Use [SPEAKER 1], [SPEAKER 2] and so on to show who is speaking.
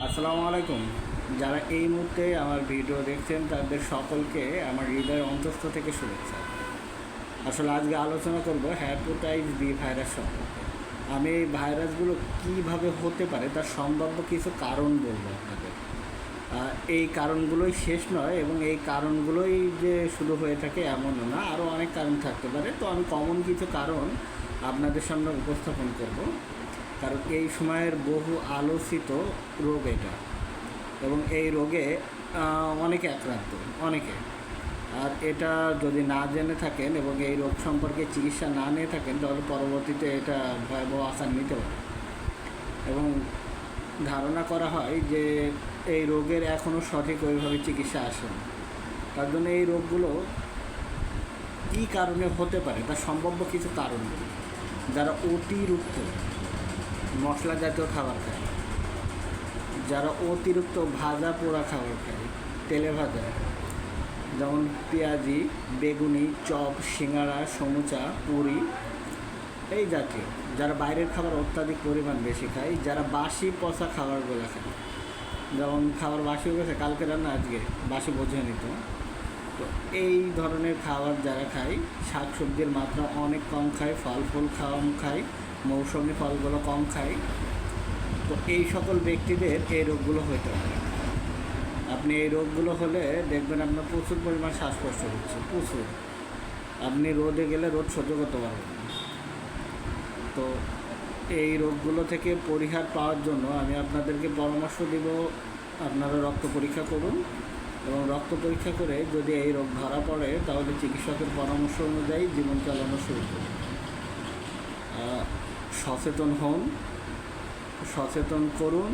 [SPEAKER 1] আসসালামু আলাইকুম। যারা এই মুহূর্তে আমার ভিডিও দেখছেন তাদের সকলকে আমার হৃদয়ের অন্তঃস্থ থেকে শুভেচ্ছা। আসলে আজকে আলোচনা করব হেপাটাইটিস বি ভাইরাস সম্পর্কে। আমি এই ভাইরাসগুলো কীভাবে হতে পারে তার সম্ভাব্য কিছু কারণ বলবো আপনাদের। এই কারণগুলোই শেষ নয় এবং এই কারণগুলোই যে শুধু হয়ে থাকে এমনও না, আরও অনেক কারণ থাকতে পারে। তো আমি কমন কিছু কারণ আপনাদের সামনে উপস্থাপন করব, কারণ এই সময়ের বহু আলোচিত রোগ এটা, এবং এই রোগে অনেকে আক্রান্ত, অনেকে। আর এটা যদি না জেনে থাকেন এবং এই রোগ সম্পর্কে চিকিৎসা না নিয়ে থাকেন তাহলে পরবর্তীতে এটা ভয়াবহ আকার নিতে পারে। এবং ধারণা করা হয় যে এই রোগের এখনও সঠিক ওইভাবে চিকিৎসা আসেনি। তার জন্য এই রোগগুলো কী কারণে হতে পারে তার সম্ভাব্য কিছু কারণ। যারা অতিরিক্ত মশলা জাতীয় খাবার খায়, যারা অতিরিক্ত ভাজা পোড়া খাবার খায়, তেলে ভাজা, যেমন পেঁয়াজি, বেগুনি, চপ, সিঙ্গাড়া, সমুচা, পুরি এই জাতীয়, যারা বাইরের খাবার অত্যাধিক পরিমাণ বেশি খায়, যারা বাসি পচা খাবারগুলো খায়, যেমন খাবার বাসি হয়ে গেছে, কালকে রান্না আজকে বাসি বোঝে নিত। তো এই ধরনের খাবার যারা খায়, শাক সবজির মাত্রা অনেক কম খায়, ফল ফুল কম খায়, মৌসুমি ফলগুলো কম খায়, তো এই সকল ব্যক্তিদের এই রোগগুলো হতে পারে। আপনি এই রোগগুলো হলে দেখবেন আপনার প্রচুর পরিমাণ শ্বাসকষ্ট হচ্ছে, প্রচুর। আপনি রোদে গেলে রোদ সহ্য করতে পারবেন না। তো এই রোগগুলো থেকে পরিহার পাওয়ার জন্য আমি আপনাদেরকে পরামর্শ দিব, আপনারা রক্ত পরীক্ষা করুন এবং রক্ত পরীক্ষা করে যদি এই রোগ ধরা পড়ে তাহলে চিকিৎসকের পরামর্শ অনুযায়ী জীবন চালানো শুরু করুন। সচেতন হন, সচেতন করুন।